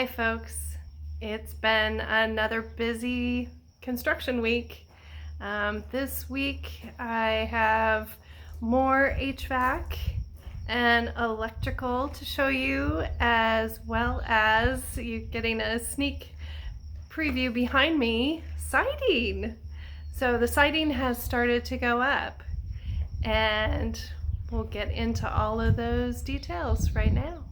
Hi folks, it's been another busy construction week. This week I have more HVAC and electrical to show you, as well as you getting a sneak preview behind me, siding. So the siding has started to go up and we'll get into all of those details right now.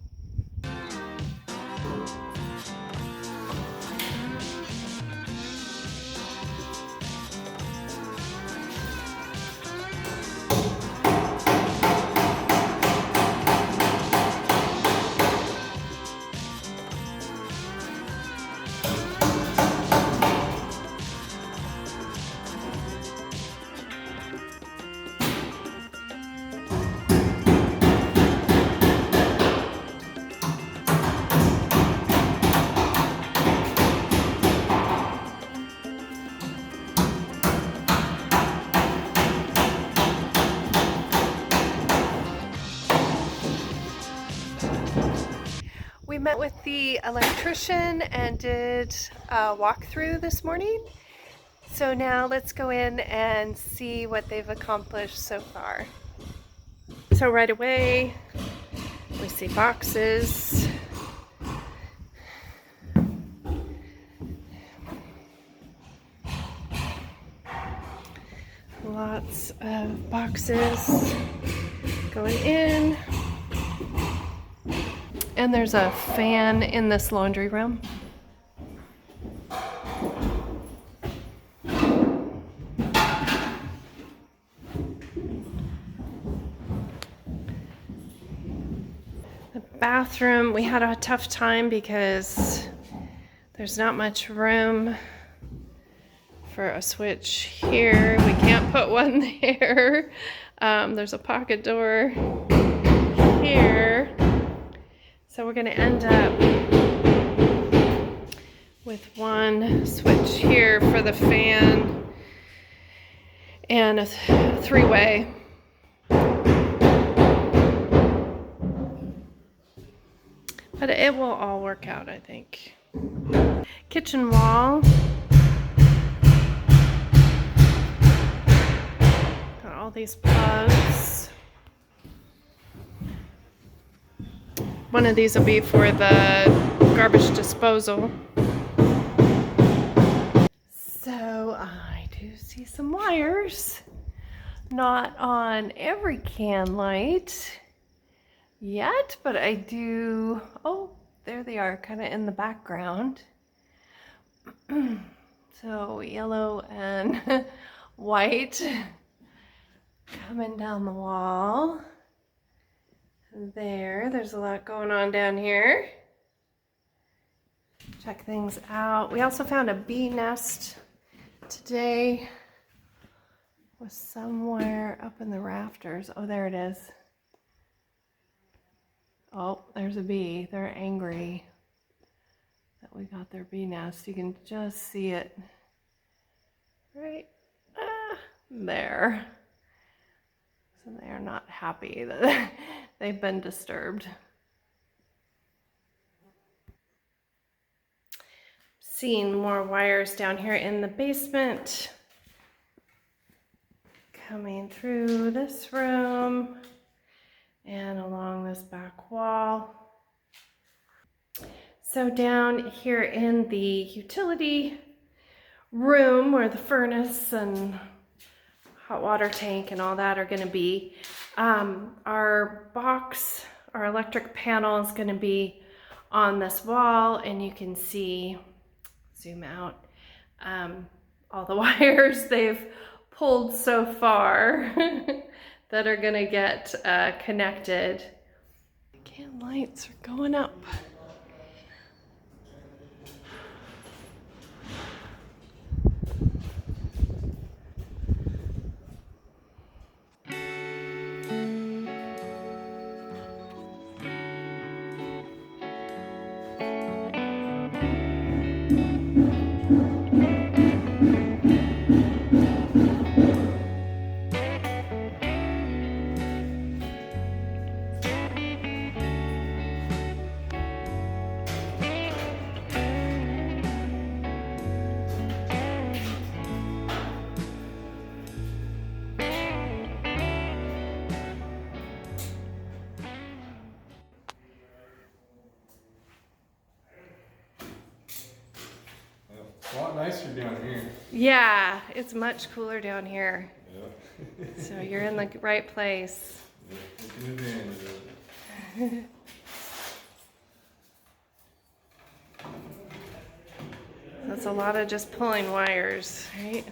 We met with the electrician and did a walkthrough this morning. So now let's go in and see what they've accomplished so far. So right away, we see boxes. Lots of boxes going in. And there's a fan in this laundry room. The bathroom, we had a tough time because there's not much room for a switch here. We can't put one there. There's a pocket door here. So we're going to end up with one switch here for the fan and a three-way. But it will all work out, I think. Kitchen wall. Got all these plugs. One of these will be for the garbage disposal. So I do see some wires. Not on every can light yet, but I do. Oh, there they are, kind of in the background. So yellow and white coming down the wall. There's a lot going on down here. Check things out. We also found a bee nest today. Was somewhere up in the rafters. Oh, there it is. Oh, there's a bee. They're angry that we got their bee nest. You can just see it right there. So they are not happy that they've been disturbed. Seeing more wires down here in the basement. Coming through this room and along this back wall. So down here in the utility room where the furnace and hot water tank and all that are going to be, our electric panel is going to be on this wall, and you can see, zoom out, all the wires they've pulled so far that are going to get connected. Can lights are going up. A lot nicer down here. Yeah, it's much cooler down here. Yep. So you're in the right place. Yep, taking advantage of it. That's a lot of just pulling wires, right?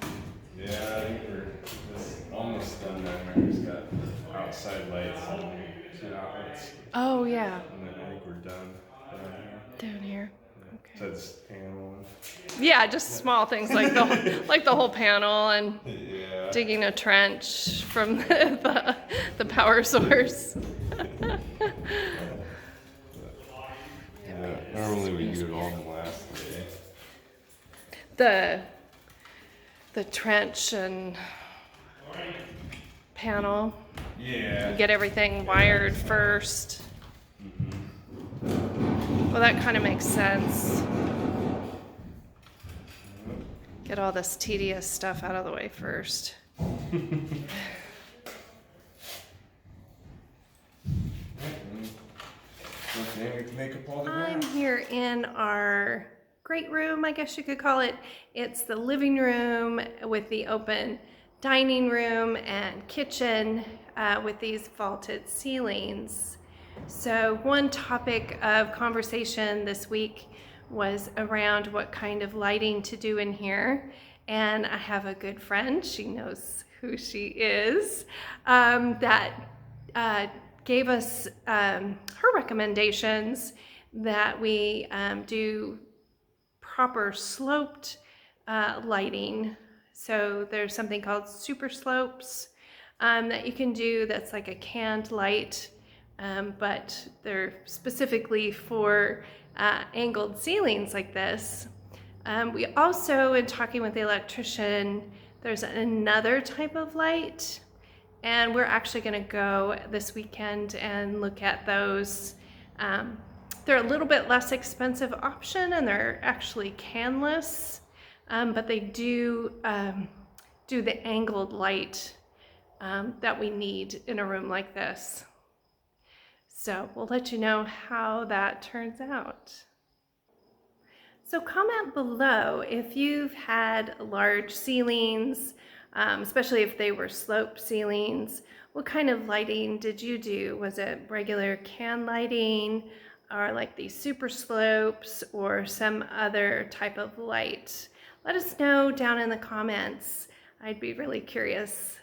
Yeah, I think we're just almost done down there. Just got outside lights and 2 outlets. Oh, yeah. And then I think we're done down here. Down here. Yeah. Okay. So it's panel Yeah, just small things like the whole panel and yeah. digging a trench from the power source. Yeah, normally we do it all in the last day. The trench and panel. Yeah. You get everything wired first. Mm-hmm. Well, that kind of makes sense. Get all this tedious stuff out of the way first. Okay, we can make up all the I'm ground. here in our great room, I guess you could call it. It's the living room with the open dining room and kitchen with these vaulted ceilings. So one topic of conversation this week was around what kind of lighting to do in here. And I have a good friend, she knows who she is, that gave us her recommendations that we do proper sloped lighting. So there's something called super slopes that you can do that's like a canned light, but they're specifically for angled ceilings like this. We also, in talking with the electrician, there's another type of light, and we're actually going to go this weekend and look at those. They're a little bit less expensive option, and they're actually canless, but they do the angled light that we need in a room like this. So we'll let you know how that turns out. So comment below if you've had large ceilings, especially if they were sloped ceilings. What kind of lighting did you do? Was it regular can lighting, or like these super slopes, or some other type of light? Let us know down in the comments. I'd be really curious.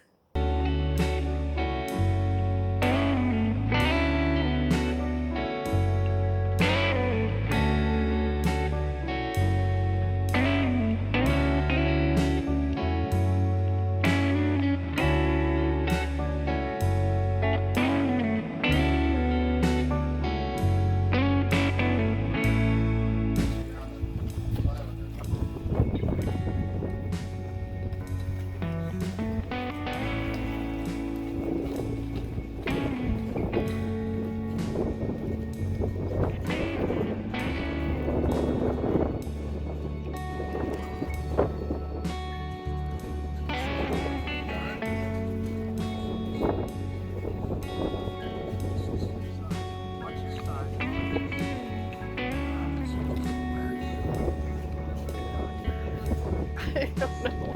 I don't know.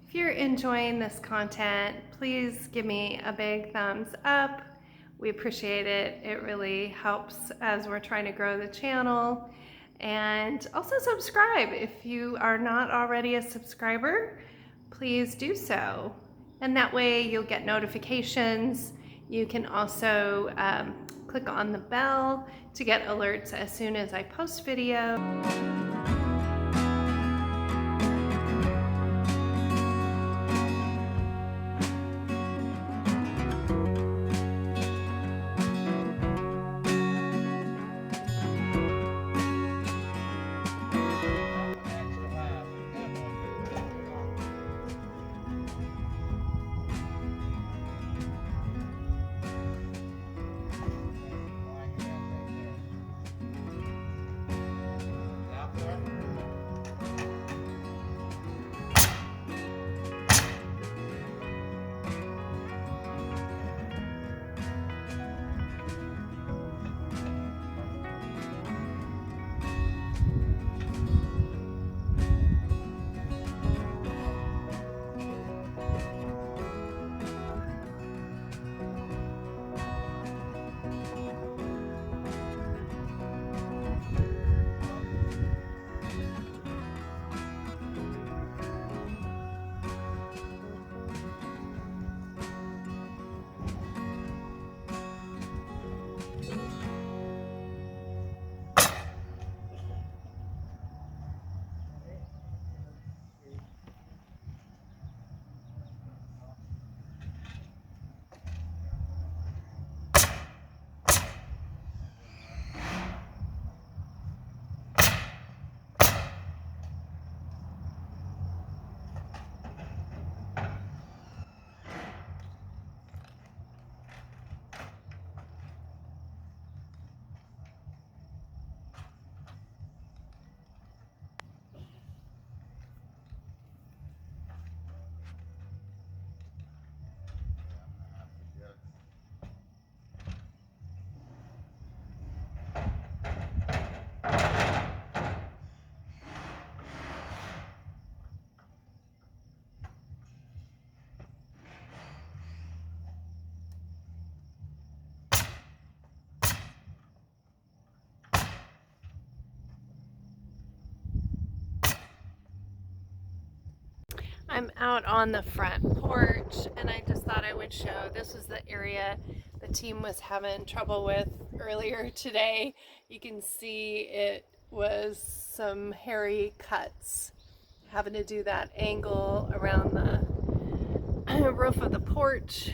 If you're enjoying this content, please give me a big thumbs up. We appreciate it. It really helps as we're trying to grow the channel. And also subscribe. If you are not already a subscriber, please do so. And that way you'll get notifications. You can also click on the bell to get alerts as soon as I post video. I'm out on the front porch and I just thought I would show this was the area the team was having trouble with earlier today. You can see it was some hairy cuts, having to do that angle around the roof of the porch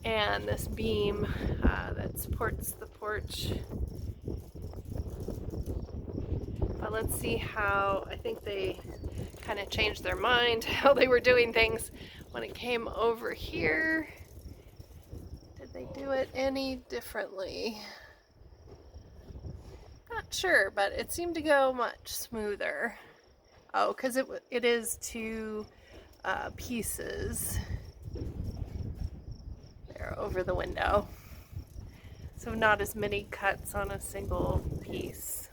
and this beam that supports the porch. But let's see how, I think they kind of changed their mind how they were doing things when it came over here. Did they do it any differently? Not sure, but it seemed to go much smoother. Oh, because it is two pieces there over the window. So not as many cuts on a single piece.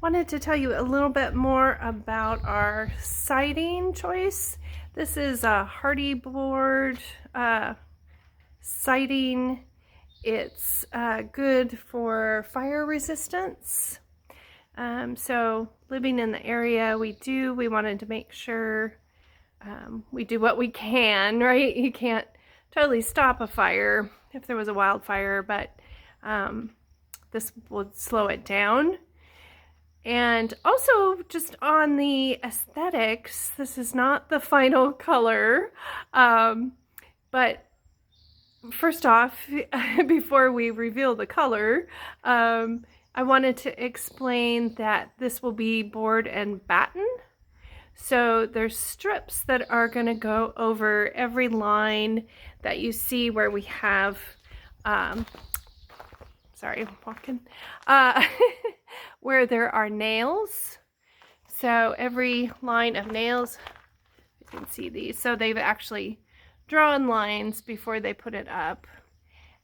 wanted to tell you a little bit more about our siding choice. This is a hardy board siding. It's good for fire resistance. So living in the area we wanted to make sure we do what we can, right? You can't totally stop a fire if there was a wildfire, but this would slow it down. And also, just on the aesthetics, this is not the final color, but first off, before we reveal the color, I wanted to explain that this will be board and batten. So there's strips that are going to go over every line that you see where we have, sorry, I'm walking, where there are nails. So every line of nails, you can see these. So they've actually drawn lines before they put it up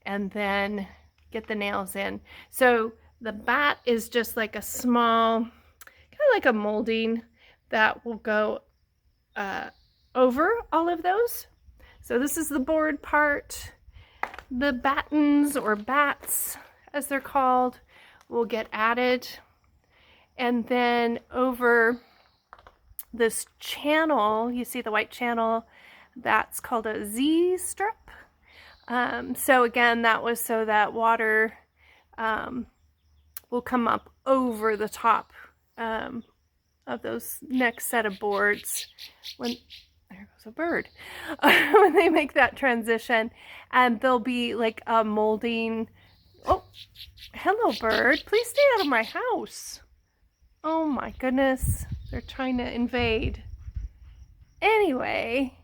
and then get the nails in. So the bat is just like a small, kind of like a molding that will go over all of those. So this is the board part. The battens or bats, as they're called, will get added. And then over this channel, you see the white channel, that's called a Z strip. So again, that was so that water will come up over the top of those next set of boards when there goes a bird when they make that transition, and there'll be like a molding. Oh, hello bird, please stay out of my house. Oh my goodness, they're trying to invade. Anyway,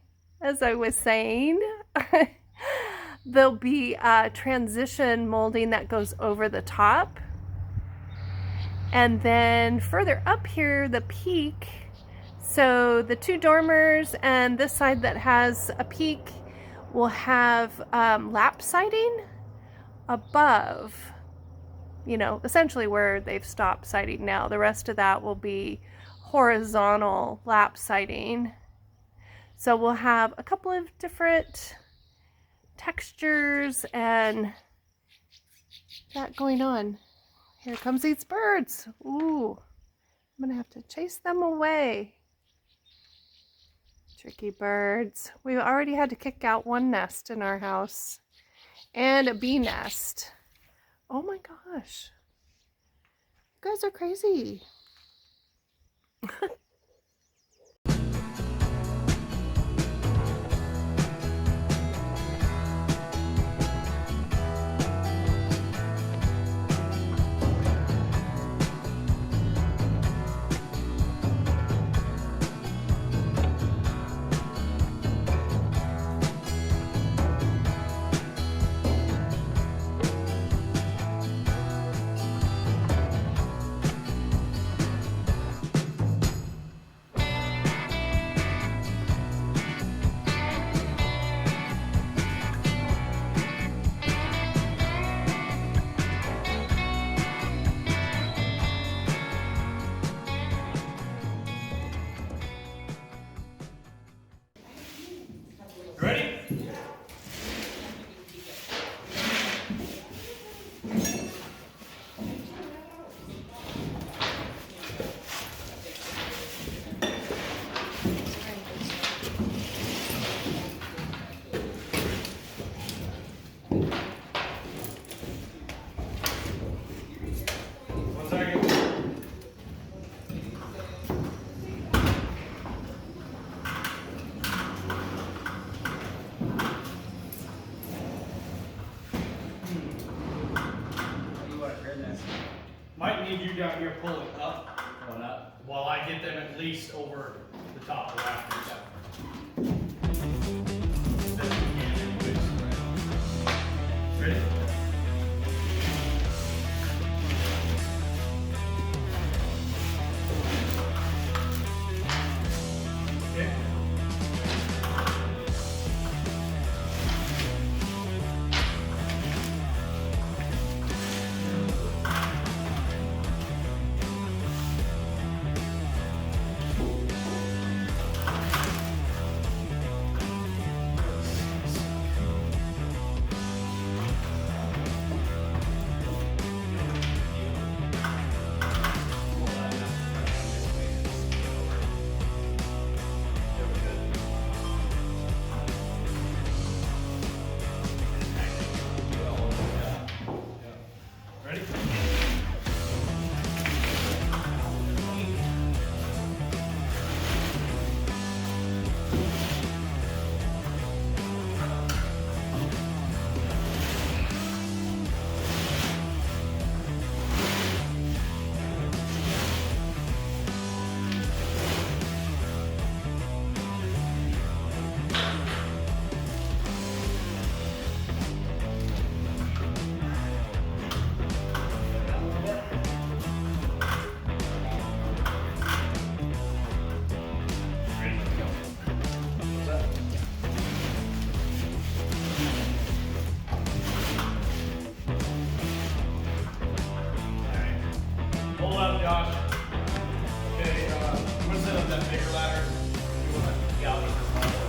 as I was saying, there'll be a transition molding that goes over the top. And then further up here, the peak, so the two dormers and this side that has a peak will have lap siding above, you know, essentially where they've stopped siding now. The rest of that will be horizontal lap siding. So we'll have a couple of different textures and that going on. Here comes these birds. Ooh, I'm gonna have to chase them away. Tricky birds. We already had to kick out one nest in our house and a bee nest. Oh my gosh, you guys are crazy. Ready? One second. Might need you down here pulling up while I get them at least over the top of the rafters. Ready? Okay. that bigger ladder. You want to gallon or smaller.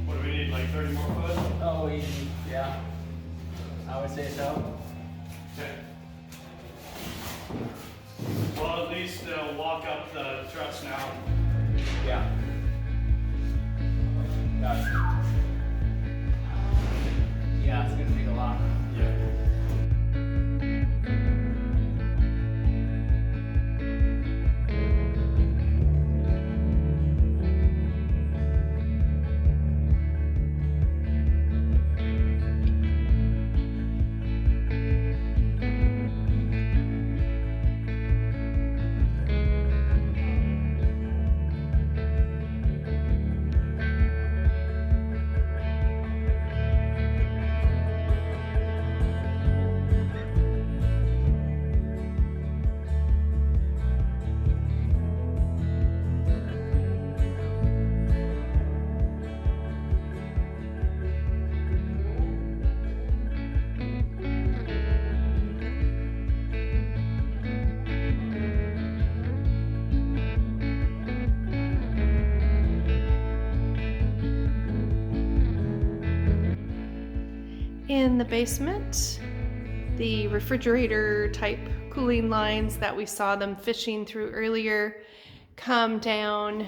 What do we need, like 30 more foot? Oh, easy, yeah. I would say so. Okay. Well, at least walk up the truss now. Yeah. Gotcha. Yeah, it's gonna take a lot. Yeah. In the basement, the refrigerator type cooling lines that we saw them fishing through earlier come down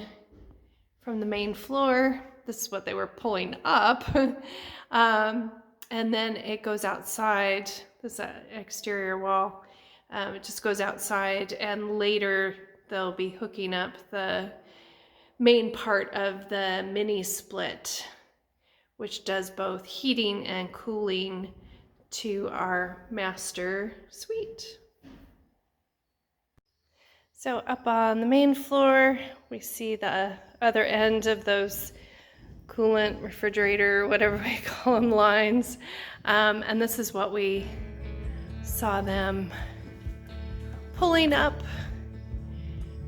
from the main floor. This is what they were pulling up. And then it goes outside, this exterior wall. It just goes outside, and later they'll be hooking up the main part of the mini split, which does both heating and cooling to our master suite. So up on the main floor, we see the other end of those coolant, refrigerator, whatever we call them, lines. And this is what we saw them pulling up.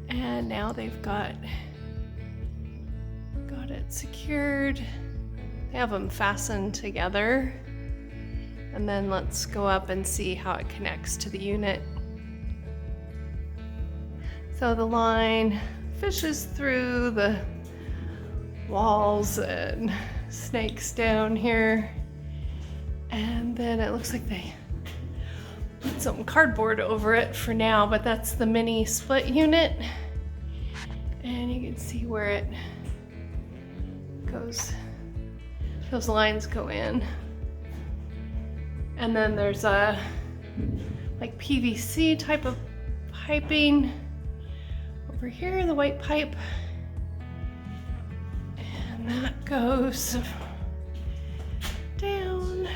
And now they've got it secured. They have them fastened together. And then let's go up and see how it connects to the unit. So the line fishes through the walls and snakes down here. And then it looks like they put some cardboard over it for now, but that's the mini split unit. And you can see where it goes. Those lines go in. And then there's a like PVC type of piping over here, the white pipe. And that goes down.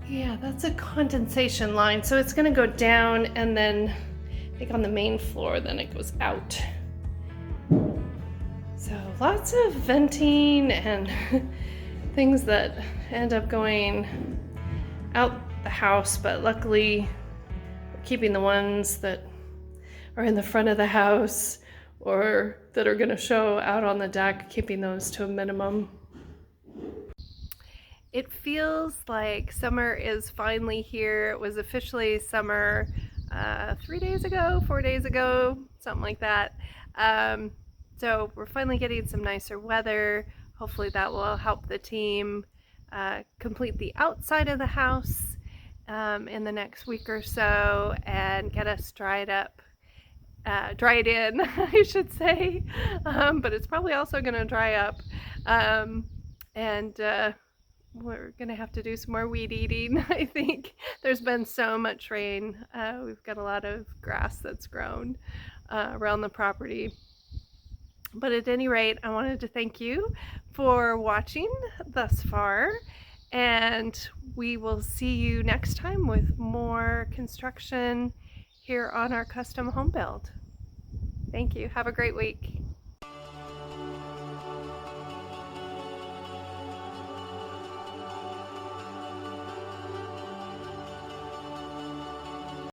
Yeah, that's a condensation line. So it's gonna go down, and then I think on the main floor, then it goes out. So lots of venting and things that end up going out the house, but luckily we're keeping the ones that are in the front of the house or that are going to show out on the deck, keeping those to a minimum. It feels like summer is finally here. It was officially summer 4 days ago, something like that. So we're finally getting some nicer weather. Hopefully that will help the team complete the outside of the house in the next week or so and get us dried in, I should say. But it's probably also going to dry up. And we're going to have to do some more weed eating, I think. There's been so much rain. We've got a lot of grass that's grown around the property. But at any rate, I wanted to thank you for watching thus far, and we will see you next time with more construction here on our custom home build. Thank you. Have a great week.